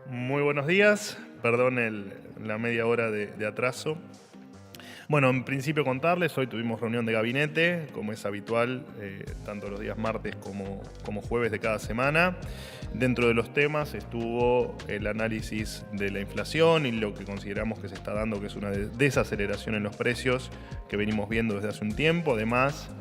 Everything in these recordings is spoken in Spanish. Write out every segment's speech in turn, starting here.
Muy buenos días, perdón la media hora de atraso. Bueno, en principio contarles, hoy tuvimos reunión de gabinete, como es habitual, tanto los días martes como jueves de cada semana. Dentro de los temas estuvo el análisis de la inflación y lo que consideramos que se está dando, que es una desaceleración en los precios que venimos viendo desde hace un tiempo. Además,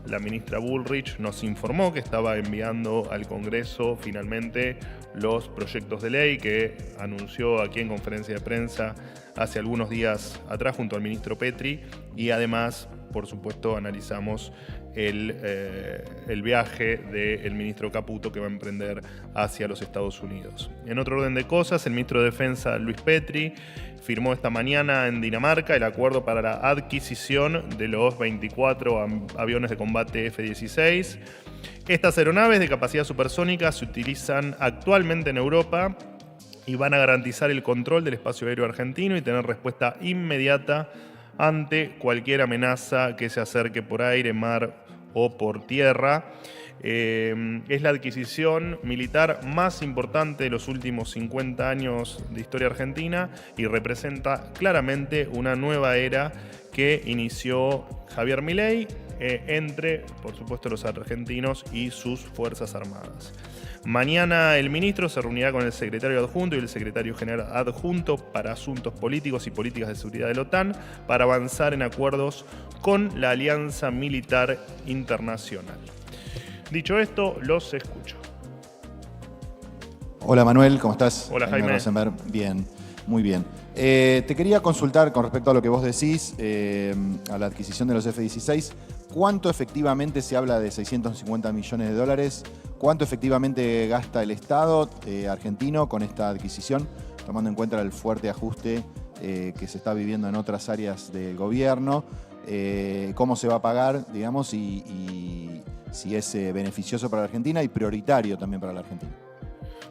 la ministra Bullrich nos informó que estaba enviando al Congreso finalmente los proyectos de ley que anunció aquí en conferencia de prensa hace algunos días atrás junto al ministro Petri, y además, por supuesto, analizamos el viaje del ministro Caputo que va a emprender hacia los Estados Unidos. En otro orden de cosas, el ministro de Defensa Luis Petri firmó esta mañana en Dinamarca el acuerdo para la adquisición de los 24 aviones de combate F-16. Estas aeronaves de capacidad supersónica se utilizan actualmente en Europa y van a garantizar el control del espacio aéreo argentino y tener respuesta inmediata ante cualquier amenaza que se acerque por aire, mar o por tierra. Es la adquisición militar más importante de los últimos 50 años de historia argentina y representa claramente una nueva era que inició Javier Milei entre, por supuesto, los argentinos y sus Fuerzas Armadas. Mañana el ministro se reunirá con el secretario adjunto y el secretario general adjunto para asuntos políticos y políticas de seguridad de la OTAN para avanzar en acuerdos con la Alianza Militar Internacional. Dicho esto, los escucho. Hola Manuel, ¿cómo estás? Hola Jaime. Rosenberg. Bien, muy bien. Te quería consultar con respecto a lo que vos decís, a la adquisición de los F-16. ¿Cuánto efectivamente se habla de 650 millones de dólares? ¿Cuánto efectivamente gasta el Estado argentino con esta adquisición, tomando en cuenta el fuerte ajuste que se está viviendo en otras áreas del gobierno? ¿Cómo se va a pagar, digamos, y si es beneficioso para la Argentina y prioritario también para la Argentina?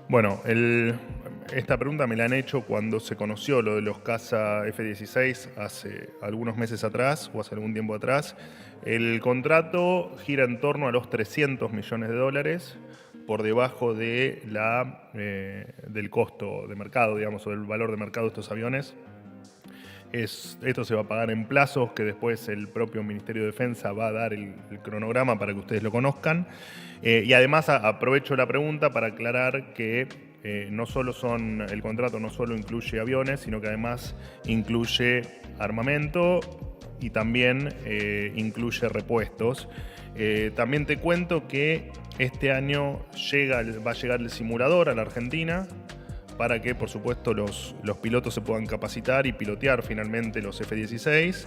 Bueno, esta pregunta me la han hecho cuando se conoció lo de los caza F-16 hace algunos meses atrás o hace algún tiempo atrás. El contrato gira en torno a los 300 millones de dólares, por debajo de del costo de mercado, digamos, o del valor de mercado de estos aviones. Esto se va a pagar en plazos que después el propio Ministerio de Defensa va a dar el cronograma para que ustedes lo conozcan. Y además aprovecho la pregunta para aclarar que el contrato no solo incluye aviones, sino que además incluye armamento y también incluye repuestos. También te cuento que este año va a llegar el simulador a la Argentina, para que, por supuesto, los pilotos se puedan capacitar y pilotear finalmente los F-16.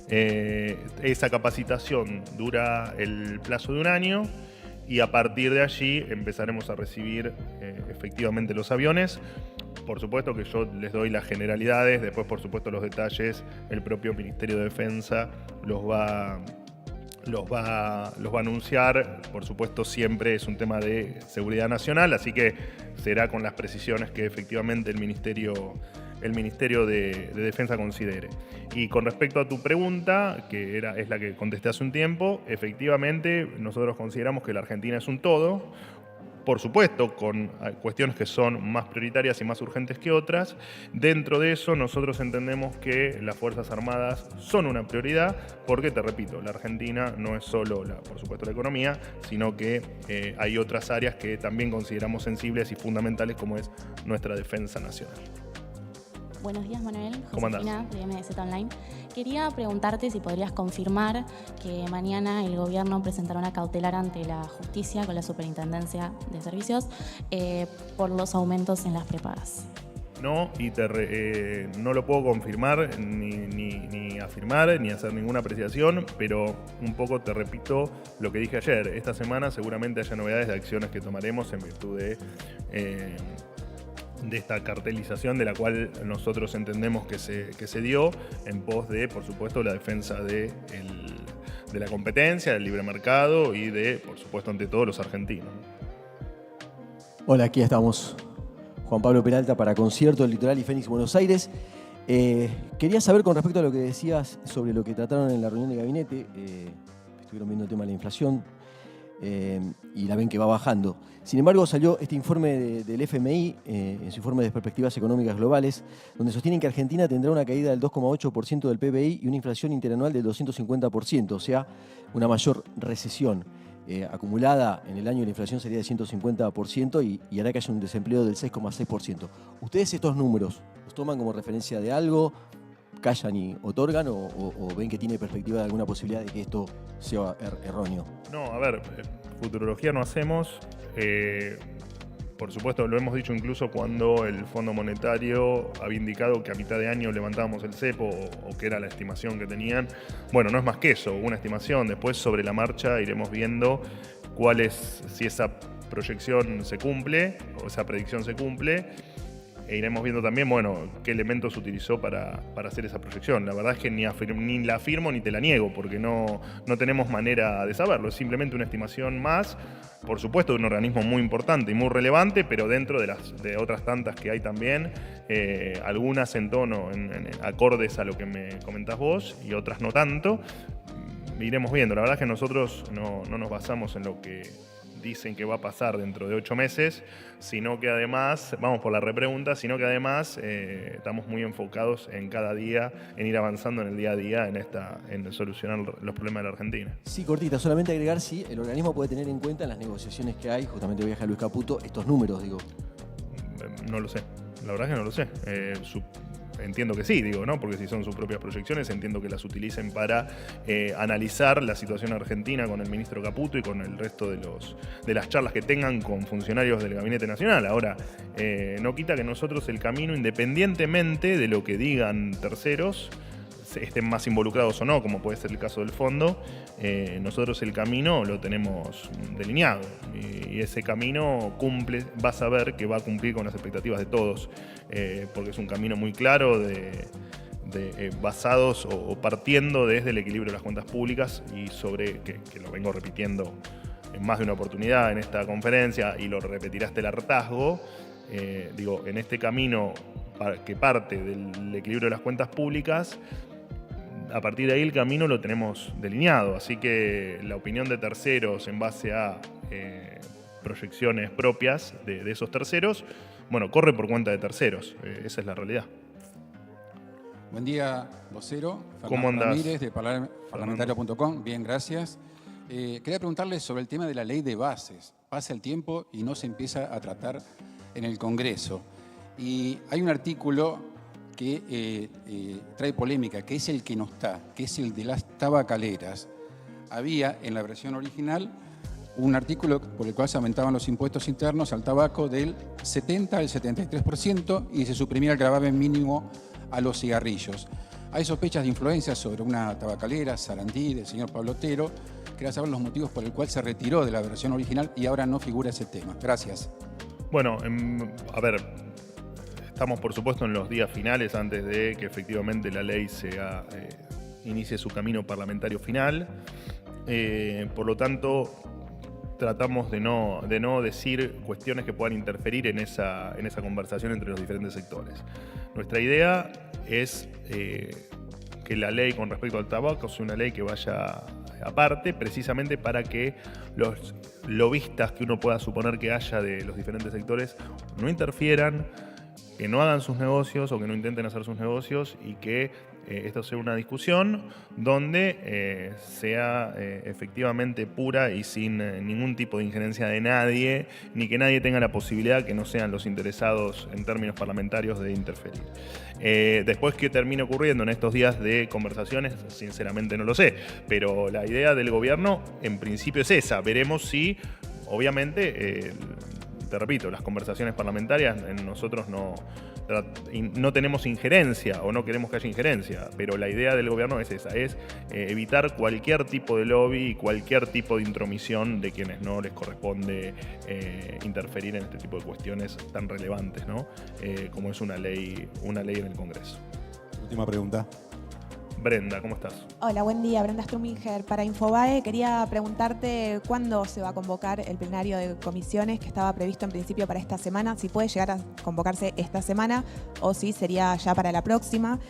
Esa capacitación dura el plazo de un año y a partir de allí empezaremos a recibir efectivamente los aviones. Por supuesto que yo les doy las generalidades, después, por supuesto, los detalles el propio Ministerio de Defensa los va a anunciar. Por supuesto, siempre es un tema de seguridad nacional, así que será con las precisiones que efectivamente el Ministerio de Defensa considere. Y con respecto a tu pregunta, que es la que contesté hace un tiempo, efectivamente nosotros consideramos que la Argentina es un todo, por supuesto, con cuestiones que son más prioritarias y más urgentes que otras. Dentro de eso, nosotros entendemos que las Fuerzas Armadas son una prioridad, porque, te repito, la Argentina no es solo, por supuesto, la economía, sino que hay otras áreas que también consideramos sensibles y fundamentales, como es nuestra defensa nacional. Buenos días, Manuel. ¿Cómo andás? Josefina, de MDZ Online. Quería preguntarte si podrías confirmar que mañana el gobierno presentará una cautelar ante la justicia con la Superintendencia de Servicios por los aumentos en las prepagas. No, y no lo puedo confirmar, ni afirmar, ni hacer ninguna apreciación, pero un poco te repito lo que dije ayer. Esta semana seguramente haya novedades de acciones que tomaremos en virtud de esta cartelización, de la cual nosotros entendemos que se dio en pos de, por supuesto, la defensa de la competencia, del libre mercado y de, por supuesto, ante todo, los argentinos. Hola, aquí estamos. Juan Pablo Peralta para Concierto, El Litoral y Fénix, Buenos Aires. Quería saber con respecto a lo que decías sobre lo que trataron en la reunión de gabinete, estuvieron viendo el tema de la inflación. y la ven que va bajando. Sin embargo, salió este informe del FMI, en su informe de perspectivas económicas globales, donde sostienen que Argentina tendrá una caída del 2,8% del PBI y una inflación interanual del 250%, o sea, una mayor recesión. Acumulada en el año la inflación sería de 150% y hará que haya un desempleo del 6,6%. ¿Ustedes estos números los toman como referencia de algo, callan y otorgan o ven que tiene perspectiva de alguna posibilidad de que esto sea erróneo? No, a ver, futurología no hacemos. Por supuesto, lo hemos dicho incluso cuando el Fondo Monetario había indicado que a mitad de año levantábamos el cepo o que era la estimación que tenían. Bueno, no es más que eso, una estimación. Después, sobre la marcha, iremos viendo si esa proyección se cumple o esa predicción se cumple. E iremos viendo también, bueno, qué elementos utilizó para hacer esa proyección. La verdad es que ni la afirmo ni te la niego, porque no tenemos manera de saberlo. Es simplemente una estimación más, por supuesto, de un organismo muy importante y muy relevante, pero dentro de otras tantas que hay también, algunas en tono, en acordes a lo que me comentás vos, y otras no tanto. Iremos viendo. La verdad es que nosotros no nos basamos en lo que dicen que va a pasar dentro de 8 meses, sino que además, vamos por la repregunta, sino que además estamos muy enfocados en cada día, en ir avanzando en el día a día, en solucionar los problemas de la Argentina. Sí, cortita, solamente agregar si el organismo puede tener en cuenta en las negociaciones que hay, justamente viaja Luis Caputo, estos números, digo. No lo sé, la verdad es que no lo sé. Entiendo que sí, ¿no? Porque si son sus propias proyecciones, entiendo que las utilicen para analizar la situación argentina con el ministro Caputo y con el resto de las charlas que tengan con funcionarios del Gabinete Nacional. Ahora, no quita que nosotros el camino, independientemente de lo que digan terceros, estén más involucrados o no, como puede ser el caso del fondo, nosotros el camino lo tenemos delineado y ese camino vas a ver que va a cumplir con las expectativas de todos, porque es un camino muy claro basados o partiendo desde el equilibrio de las cuentas públicas y sobre, que lo vengo repitiendo en más de una oportunidad en esta conferencia y lo repetirá hasta el hartazgo, en este camino que parte del equilibrio de las cuentas públicas, a partir de ahí el camino lo tenemos delineado, así que la opinión de terceros en base a proyecciones propias de esos terceros, bueno, corre por cuenta de terceros, esa es la realidad. Buen día, vocero. ¿Cómo andás? Ramírez, de parlamentario.com. Bien, gracias. Quería preguntarle sobre el tema de la ley de bases. Pasa el tiempo y no se empieza a tratar en el Congreso. Y hay un artículo que trae polémica, que es el que no está, que es el de las tabacaleras. Había en la versión original un artículo por el cual se aumentaban los impuestos internos al tabaco del 70 al 73% y se suprimía el gravamen mínimo a los cigarrillos. Hay sospechas de influencia sobre una tabacalera, Sarandí, del señor Pablo Otero. Quería saber los motivos por el cual se retiró de la versión original y ahora no figura ese tema. Gracias. Bueno, a ver, estamos por supuesto en los días finales antes de que efectivamente la ley inicie su camino parlamentario final. Por lo tanto, tratamos de no decir cuestiones que puedan interferir en esa conversación entre los diferentes sectores. Nuestra idea es que la ley con respecto al tabaco sea una ley que vaya aparte, precisamente para que los lobistas que uno pueda suponer que haya de los diferentes sectores no interfieran, que no hagan sus negocios o que no intenten hacer sus negocios y que esto sea una discusión donde sea efectivamente pura y sin ningún tipo de injerencia de nadie, ni que nadie tenga la posibilidad, que no sean los interesados en términos parlamentarios, de interferir. Después, ¿qué termina ocurriendo en estos días de conversaciones? Sinceramente no lo sé, pero la idea del gobierno en principio es esa. Veremos si, obviamente, te repito, las conversaciones parlamentarias nosotros no tenemos injerencia o no queremos que haya injerencia, pero la idea del gobierno es esa, es evitar cualquier tipo de lobby y cualquier tipo de intromisión de quienes no les corresponde interferir en este tipo de cuestiones tan relevantes, ¿no? Como es una ley en el Congreso. Última pregunta. Brenda, ¿cómo estás? Hola, buen día. Brenda Struminger para Infobae. Quería preguntarte cuándo se va a convocar el plenario de comisiones que estaba previsto en principio para esta semana, si puede llegar a convocarse esta semana o si sería ya para la próxima.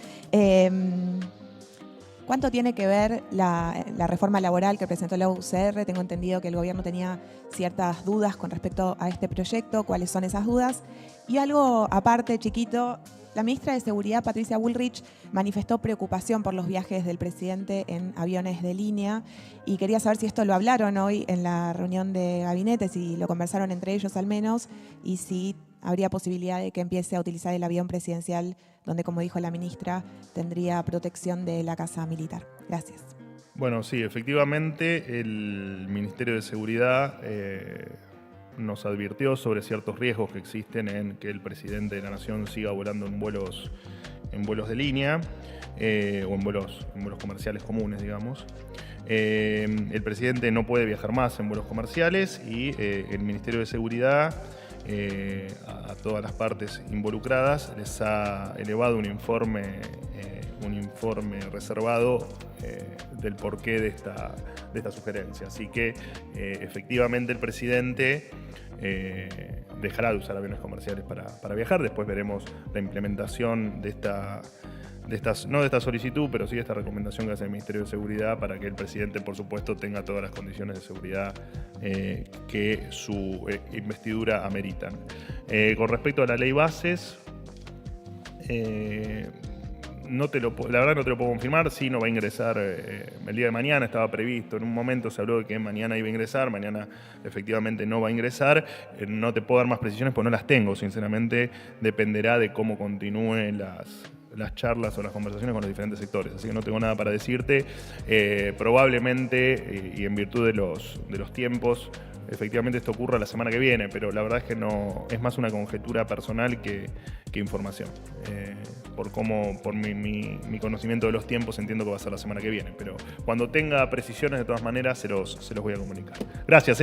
¿Cuánto tiene que ver la reforma laboral que presentó la UCR? Tengo entendido que el gobierno tenía ciertas dudas con respecto a este proyecto. ¿Cuáles son esas dudas? Y algo aparte, chiquito, la ministra de Seguridad, Patricia Bullrich, manifestó preocupación por los viajes del presidente en aviones de línea y quería saber si esto lo hablaron hoy en la reunión de gabinete, si lo conversaron entre ellos al menos, y si habría posibilidad de que empiece a utilizar el avión presidencial, donde, como dijo la ministra, tendría protección de la Casa Militar. Gracias. Bueno, sí, efectivamente el Ministerio de Seguridad nos advirtió sobre ciertos riesgos que existen en que el presidente de la Nación siga volando en vuelos de línea o en vuelos comerciales comunes, digamos. El presidente no puede viajar más en vuelos comerciales y el Ministerio de Seguridad a todas las partes involucradas les ha elevado un informe reservado del porqué de esta sugerencia. Así que efectivamente el presidente dejará de usar aviones comerciales para viajar. Después veremos la implementación no de esta solicitud, pero sí de esta recomendación que hace el Ministerio de Seguridad para que el presidente, por supuesto, tenga todas las condiciones de seguridad que su investidura ameritan. Con respecto a la ley bases, la verdad no te lo puedo confirmar. Sí, no va a ingresar el día de mañana, estaba previsto. En un momento se habló de que mañana iba a ingresar, mañana efectivamente no va a ingresar. No te puedo dar más precisiones porque no las tengo, sinceramente. Dependerá de cómo continúen las charlas o las conversaciones con los diferentes sectores. Así que no tengo nada para decirte. Probablemente, y en virtud de los tiempos, efectivamente esto ocurra la semana que viene, pero la verdad es que no, es más una conjetura personal que información. Por mi conocimiento de los tiempos entiendo que va a ser la semana que viene, pero cuando tenga precisiones de todas maneras se los voy a comunicar. Gracias.